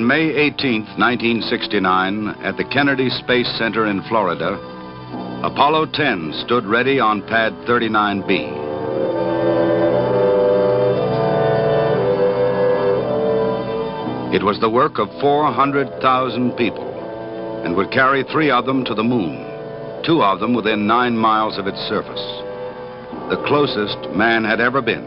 May 18, 1969, at the Kennedy Space Center in Florida, Apollo 10 stood ready on pad 39B. It was the work of 400,000 people and would carry 3 of them to the moon, 2 of them within 9 miles of its surface, the closest man had ever been.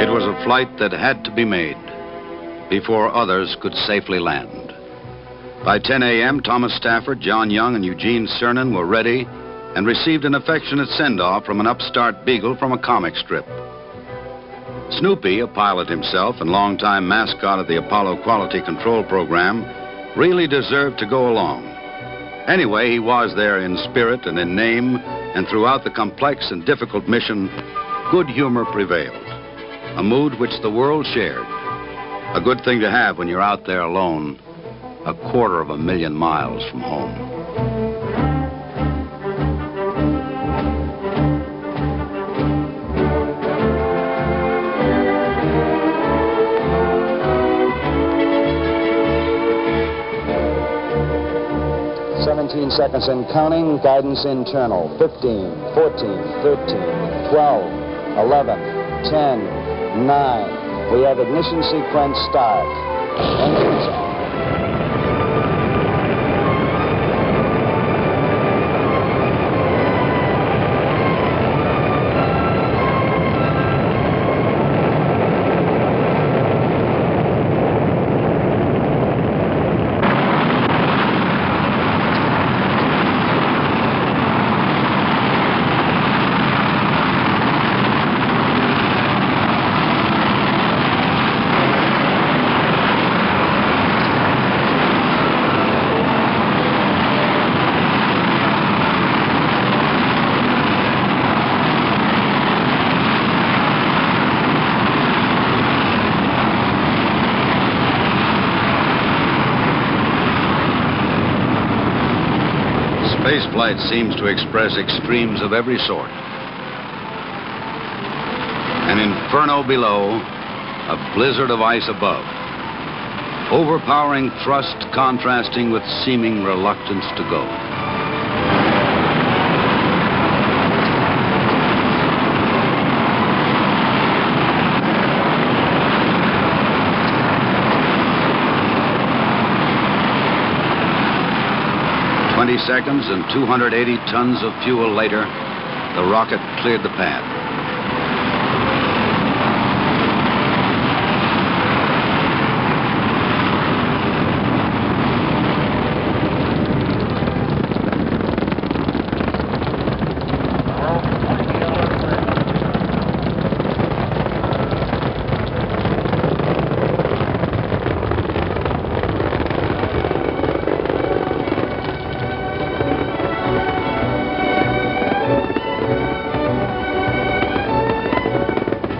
It was a flight that had to be made before others could safely land. By 10 a.m., Thomas Stafford, John Young, and Eugene Cernan were ready and received an affectionate send-off from an upstart beagle from a comic strip. Snoopy, a pilot himself and longtime mascot of the Apollo Quality Control Program, really deserved to go along. Anyway, he was there in spirit and in name, and throughout the complex and difficult mission, good humor prevailed. A mood which the world shared. A good thing to have when you're out there alone, 250,000 miles from home. Seconds and counting. Guidance internal. 15, 14, 13, 12, 11, 10, 9. We have ignition sequence start. Engines on. Spaceflight seems to express extremes of every sort. An inferno below, a blizzard of ice above. Overpowering thrust contrasting with seeming reluctance to go. Seconds and 280 tons of fuel later, the rocket cleared the pad.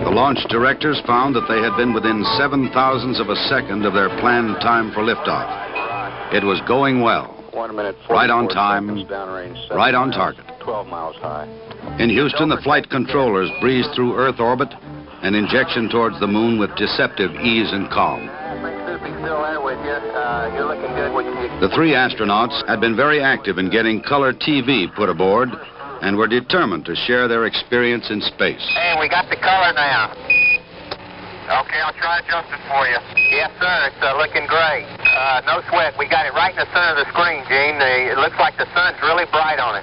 Launch directors found that they had been within 7,000ths of a second of their planned time for liftoff. It was going well. 1 minute, right on time, right on target. 12 miles high. In Houston, the flight controllers breezed through Earth orbit and injection towards the moon with deceptive ease and calm. The 3 astronauts had been very active in getting color TV put aboard and were determined to share their experience in space. Hey, we got the color now. Okay, I'll try adjusting for you. Yes, sir. It's looking great. No sweat. We got it right in the center of the screen, Gene. It looks like the sun's really bright on it.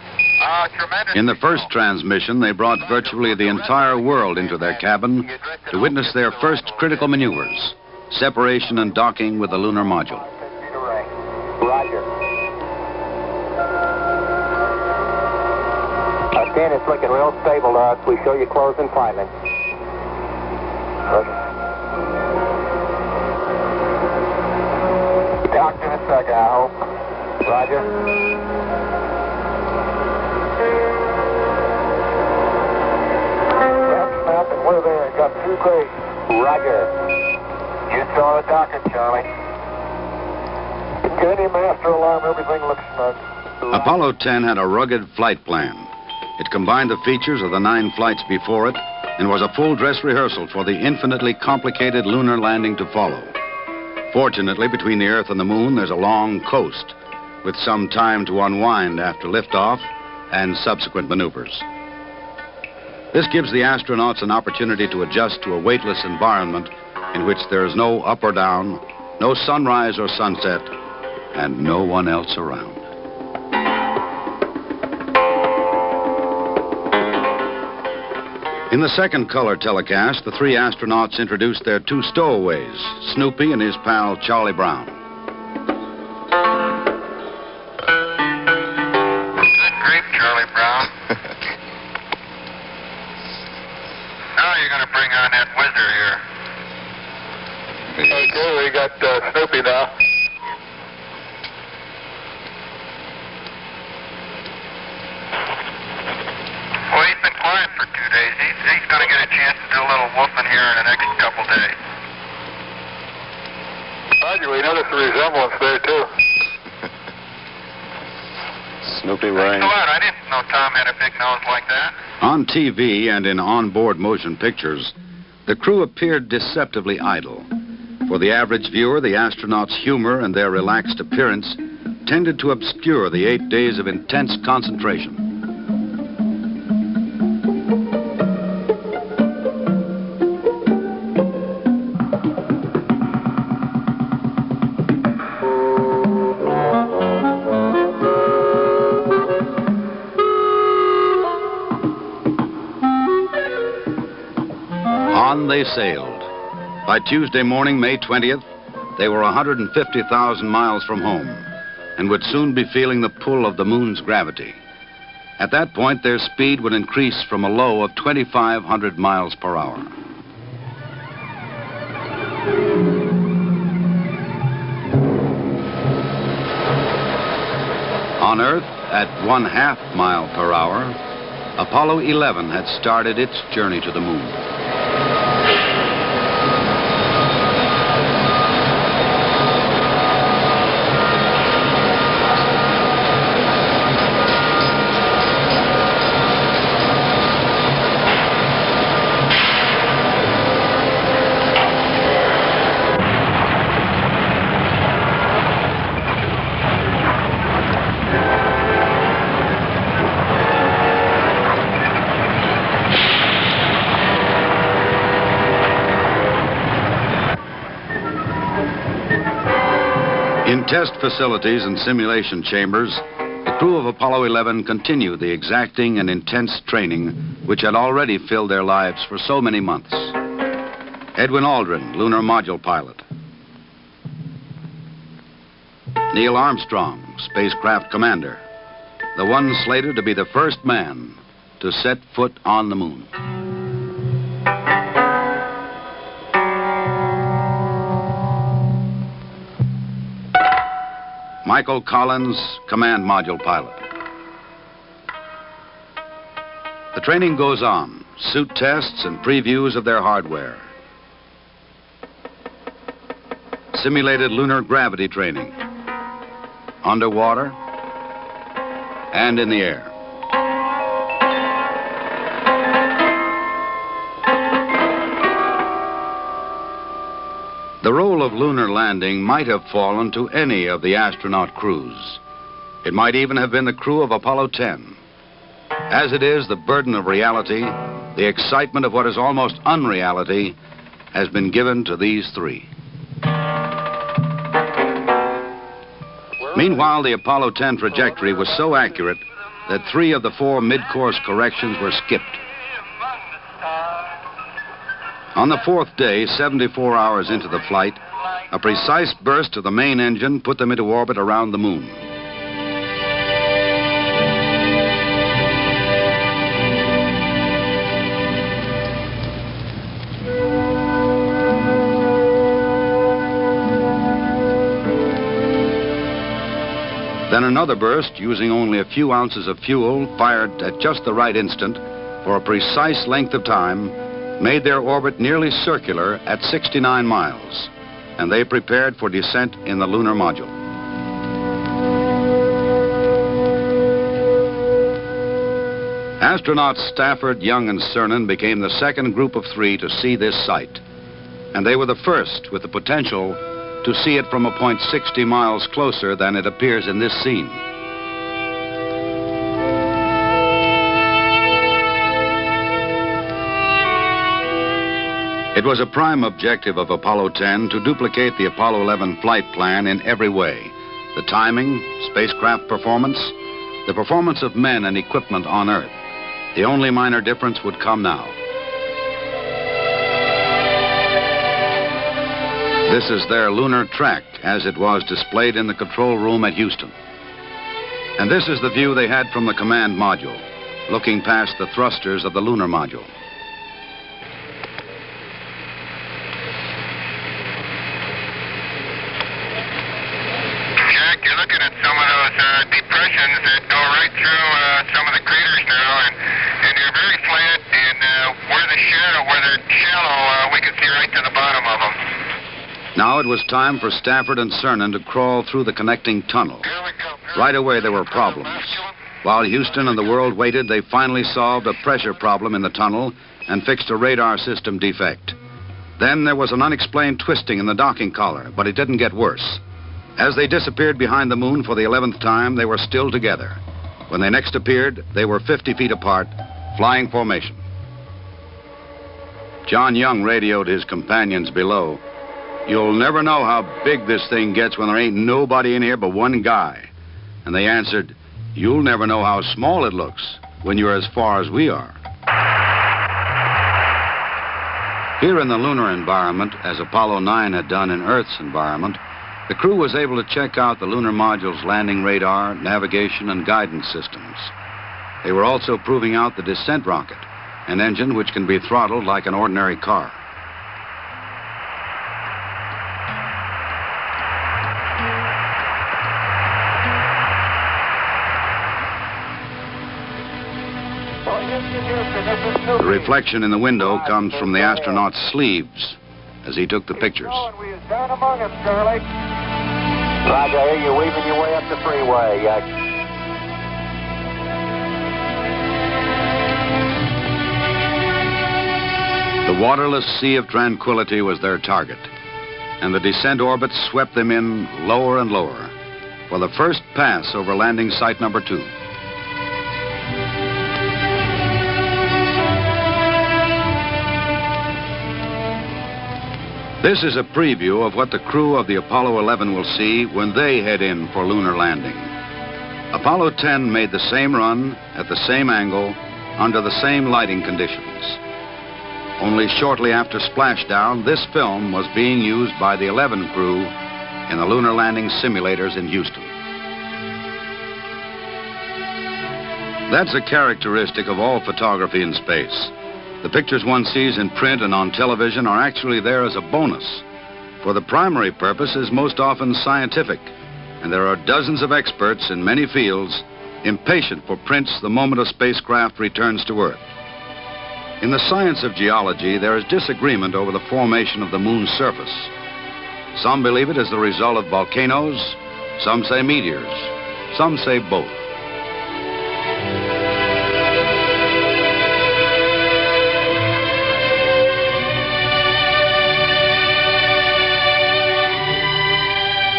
Tremendous. In the first transmission, they brought virtually the entire world into their cabin to witness their first critical maneuvers, separation and docking with the lunar module. Roger. Again, it's looking real stable to us. We show you closing finally. Roger. Map, and we're there. Got 2 crates. Roger. Just on the docket, Charlie. Get any master alarm. Everything looks snug. Apollo 10 had a rugged flight plan. It combined the features of the 9 flights before it and was a full dress rehearsal for the infinitely complicated lunar landing to follow. Fortunately, between the Earth and the Moon, there's a long coast with some time to unwind after liftoff and subsequent maneuvers. This gives the astronauts an opportunity to adjust to a weightless environment in which there is no up or down, no sunrise or sunset, and no one else around. In the second color telecast, the 3 astronauts introduced their 2 stowaways, Snoopy and his pal Charlie Brown. Good grief, Charlie Brown. Now you're going to bring on that whizzer here. Okay, we got Snoopy now. Well, he's been quiet for 2 days. He's going to get a chance to do a little woofing here in the next couple days. Roger, we noticed the resemblance there, too. Snoopy wearing... Thanks a lot. I didn't know Tom had a big nose like that. On TV and in onboard motion pictures, the crew appeared deceptively idle. For the average viewer, the astronauts' humor and their relaxed appearance tended to obscure the 8 days of intense concentration. On they sailed. By Tuesday morning, May 20th, they were 150,000 miles from home and would soon be feeling the pull of the moon's gravity. At that point, their speed would increase from a low of 2,500 miles per hour. On Earth, at 1/2 mile per hour, Apollo 11 had started its journey to the moon. In test facilities and simulation chambers, the crew of Apollo 11 continued the exacting and intense training which had already filled their lives for so many months. Edwin Aldrin, lunar module pilot. Neil Armstrong, spacecraft commander, the one slated to be the first man to set foot on the moon. Michael Collins, command module pilot. The training goes on, suit tests and previews of their hardware. Simulated lunar gravity training, underwater and in the air. The role of lunar landing might have fallen to any of the astronaut crews. It might even have been the crew of Apollo 10. As it is, the burden of reality, the excitement of what is almost unreality, has been given to these 3. Meanwhile, the Apollo 10 trajectory was so accurate that 3 of the 4 mid-course corrections were skipped. On the 4th day, 74 hours into the flight, a precise burst of the main engine put them into orbit around the moon. Then another burst, using only a few ounces of fuel, fired at just the right instant for a precise length of time, made their orbit nearly circular at 69 miles, and they prepared for descent in the lunar module. Astronauts Stafford, Young, and Cernan became the second group of 3 to see this sight, and they were the first with the potential to see it from a point 60 miles closer than it appears in this scene. It was a prime objective of Apollo 10 to duplicate the Apollo 11 flight plan in every way: the timing, spacecraft performance, the performance of men and equipment on Earth. The only minor difference would come now. This is their lunar track as it was displayed in the control room at Houston. And this is the view they had from the command module, looking past the thrusters of the lunar module. Jack, you're looking at some of those depressions that go right through some of the craters now, and they're very flat, and where they're shallow, we can see right to the bottom of them. Now it was time for Stafford and Cernan to crawl through the connecting tunnel. Here we go. Right away there were problems. While Houston and the world waited, they finally solved a pressure problem in the tunnel and fixed a radar system defect. Then there was an unexplained twisting in the docking collar, but it didn't get worse. As they disappeared behind the moon for the 11th time, they were still together. When they next appeared, they were 50 feet apart, flying formation. John Young radioed his companions below. "You'll never know how big this thing gets when there ain't nobody in here but one guy." And they answered, "You'll never know how small it looks when you're as far as we are." Here in the lunar environment, as Apollo 9 had done in Earth's environment, the crew was able to check out the lunar module's landing radar, navigation, and guidance systems. They were also proving out the descent rocket, an engine which can be throttled like an ordinary car. The reflection in the window comes from the astronaut's sleeves as he took the pictures. Down among us, Charlie. Roger, I hear you weaving your way up the freeway. The waterless sea of tranquility was their target, and the descent orbit swept them in lower and lower for the first pass over landing site number 2. This is a preview of what the crew of the Apollo 11 will see when they head in for lunar landing. Apollo 10 made the same run at the same angle under the same lighting conditions. Only shortly after splashdown, this film was being used by the 11 crew in the lunar landing simulators in Houston. That's a characteristic of all photography in space. The pictures one sees in print and on television are actually there as a bonus, for the primary purpose is most often scientific, and there are dozens of experts in many fields impatient for prints the moment a spacecraft returns to Earth. In the science of geology, there is disagreement over the formation of the moon's surface. Some believe it is the result of volcanoes, some say meteors, some say both.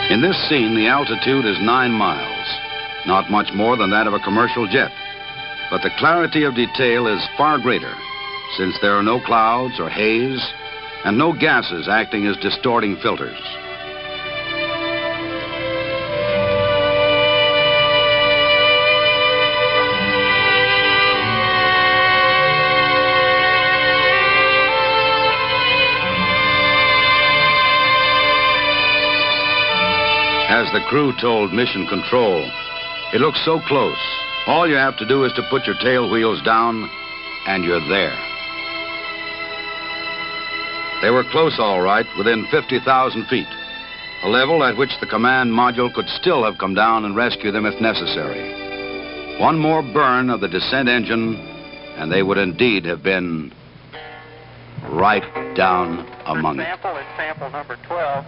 In this scene, the altitude is 9 miles, not much more than that of a commercial jet. But the clarity of detail is far greater, since there are no clouds or haze and no gases acting as distorting filters. As the crew told Mission Control, it looks so close. All you have to do is to put your tail wheels down, and you're there. They were close, all right, within 50,000 feet. a level at which the command module could still have come down and rescued them if necessary. One more burn of the descent engine, and they would indeed have been right down among it. Sample is sample number 12.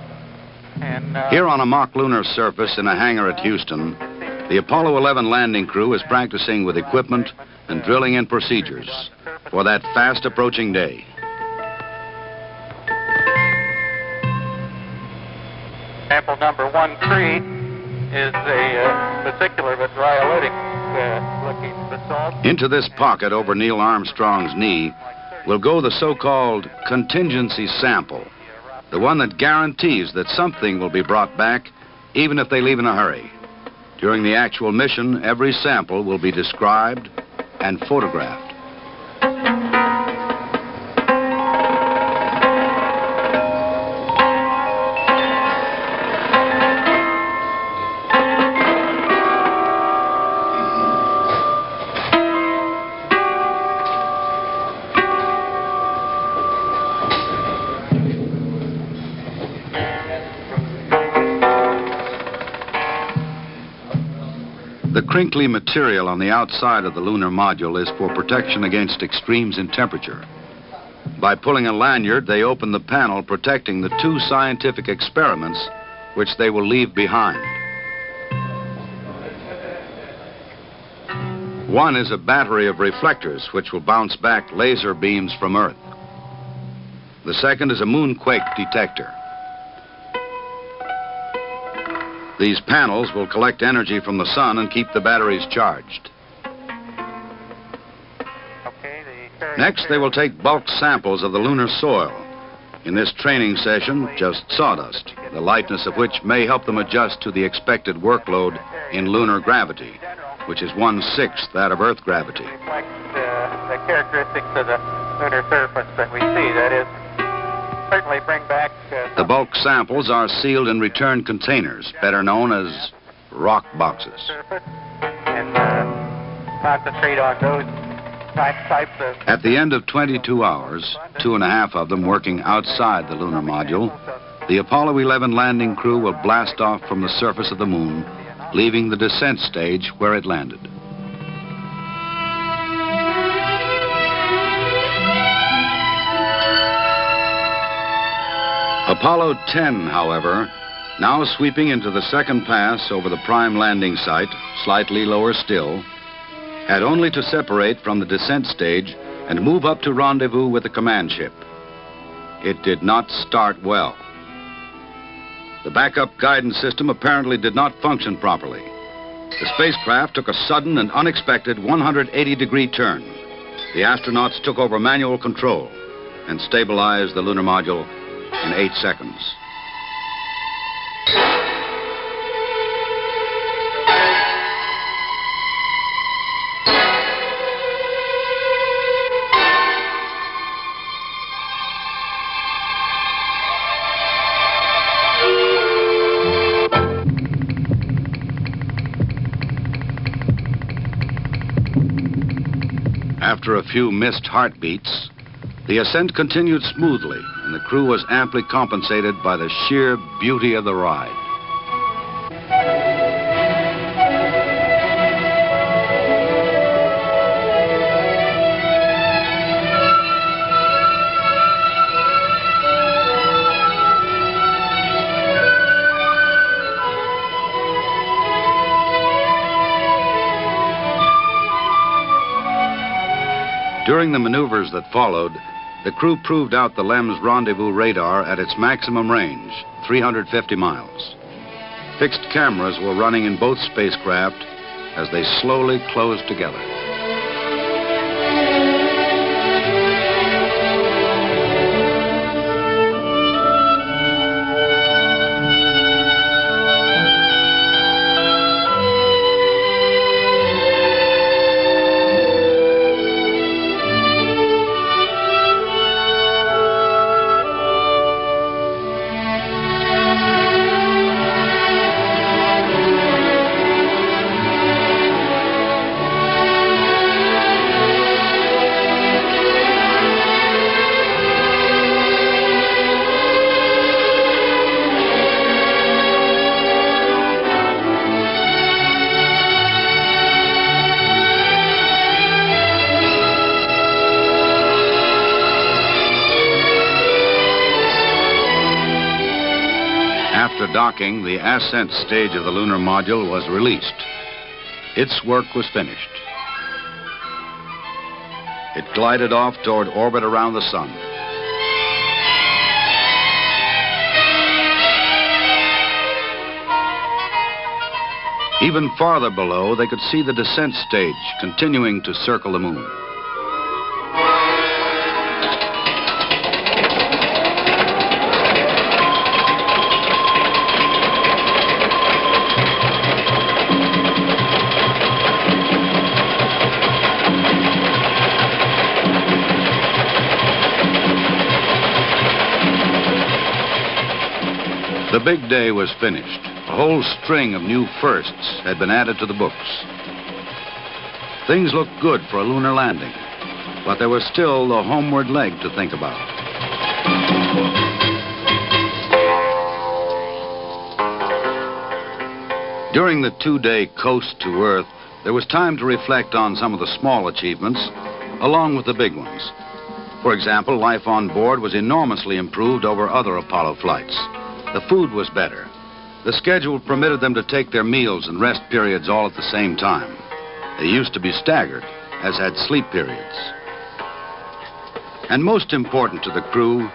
And, Here on a mock lunar surface in a hangar at Houston, the Apollo 11 landing crew is practicing with equipment and drilling in procedures for that fast approaching day. Sample number 13 is a vesicular but rhyolitic looking basalt. Into this pocket over Neil Armstrong's knee will go the so-called contingency sample, the one that guarantees that something will be brought back even if they leave in a hurry. During the actual mission, every sample will be described and photographed. The crinkly material on the outside of the lunar module is for protection against extremes in temperature. By pulling a lanyard, they open the panel protecting the two scientific experiments which they will leave behind. One is a battery of reflectors which will bounce back laser beams from Earth. The second is a moonquake detector. These panels will collect energy from the sun and keep the batteries charged. Next, they will take bulk samples of the lunar soil. In this training session, just sawdust, the lightness of which may help them adjust to the expected workload in lunar gravity, which is 1/6 that of Earth gravity. Reflects the characteristics of the lunar surface that we see. That is, certainly bring back... The bulk samples are sealed in return containers, better known as rock boxes. Surface and concentrate on those types of... At the end of 22 hours, 2.5 of them working outside the lunar module, the Apollo 11 landing crew will blast off from the surface of the moon, leaving the descent stage where it landed. Apollo 10, however, now sweeping into the second pass over the prime landing site, slightly lower still, had only to separate from the descent stage and move up to rendezvous with the command ship. It did not start well. The backup guidance system apparently did not function properly. The spacecraft took a sudden and unexpected 180-degree turn. The astronauts took over manual control and stabilized the lunar module in 8 seconds. After a few missed heartbeats, the ascent continued smoothly, and the crew was amply compensated by the sheer beauty of the ride. During the maneuvers that followed, the crew proved out the LEM's rendezvous radar at its maximum range, 350 miles. Fixed cameras were running in both spacecraft as they slowly closed together. docking, the ascent stage of the lunar module was released. Its work was finished. It glided off toward orbit around the sun. Even farther below, they could see the descent stage continuing to circle the moon. The big day was finished. A whole string of new firsts had been added to the books. Things looked good for a lunar landing, but there was still the homeward leg to think about. During the 2-day coast to Earth, there was time to reflect on some of the small achievements, along with the big ones. For example, life on board was enormously improved over other Apollo flights. The food was better. The schedule permitted them to take their meals and rest periods all at the same time. They used to be staggered, as had sleep periods. And most important to the crew,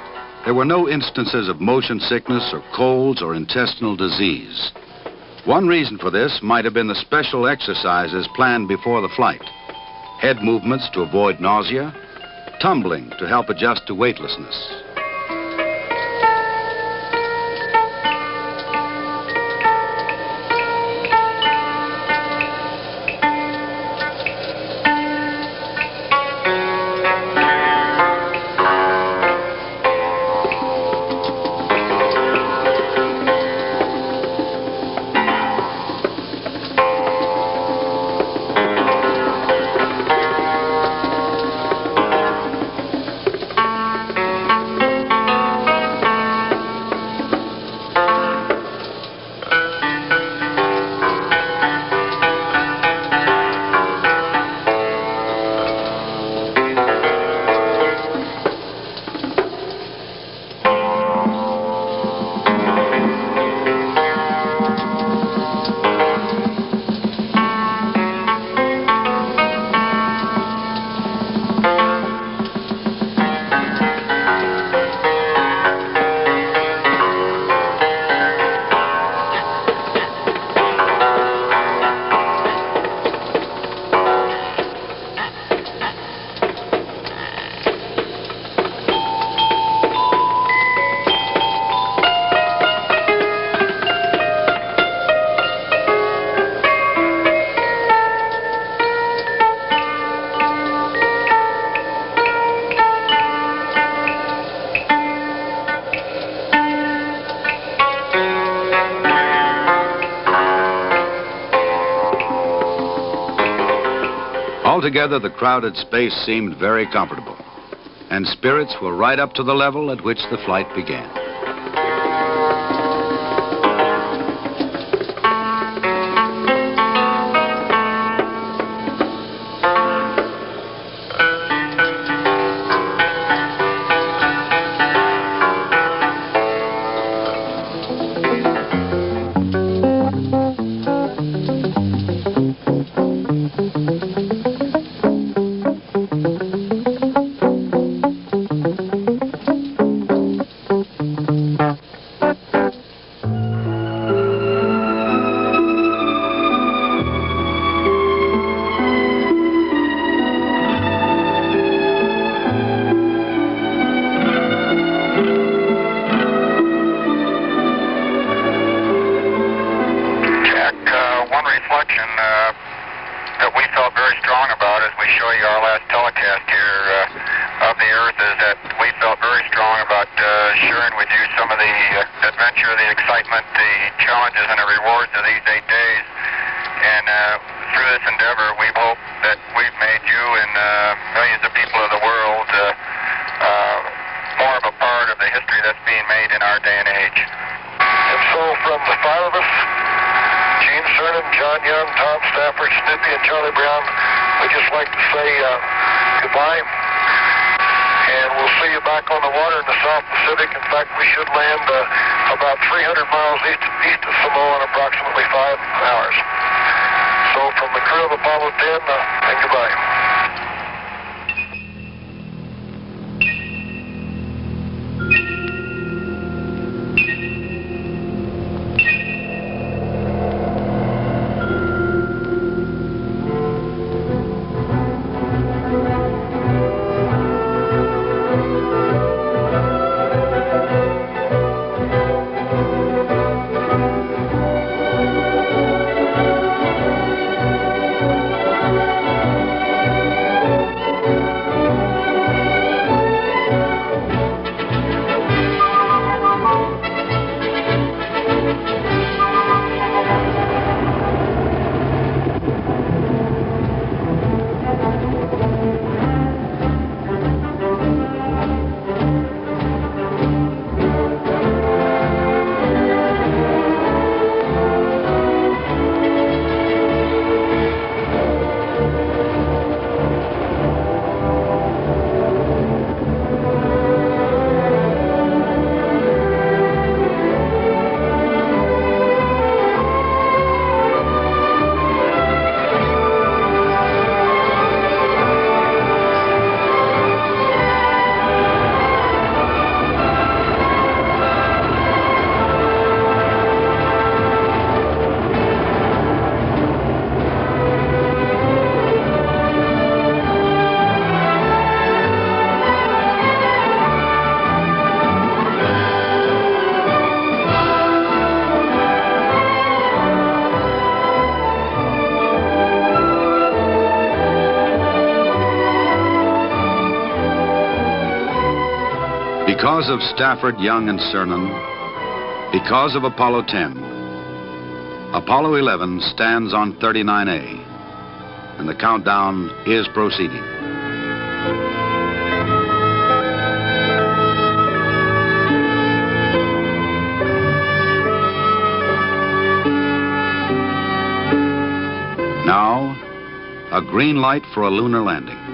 there were no instances of motion sickness or colds or intestinal disease. One reason for this might have been the special exercises planned before the flight. Head movements to avoid nausea, tumbling to help adjust to weightlessness. Altogether, the crowded space seemed very comfortable, and spirits were right up to the level at which the flight began. That we felt very strong about as we show you our last telecast here of the Earth is that we felt very strong about sharing with you some of the adventure, the excitement, the challenges, and the rewards of these 8 days. And through this endeavor, we hope that we've made you and millions of people of the world more of a part of the history that's being made in our day and age. And so from the 5 of us, Gene Cernan, John Young, Tom Stafford, Snoopy, and Charlie Brown, we'd just like to say goodbye. and we'll see you back on the water in the South Pacific. In fact, we should land about 300 miles east of Samoa in approximately 5 hours. So from the crew of Apollo 10, and goodbye. Because of Stafford, Young, and Cernan, because of Apollo 10, Apollo 11 stands on 39A, and the countdown is proceeding. Now, a green light for a lunar landing.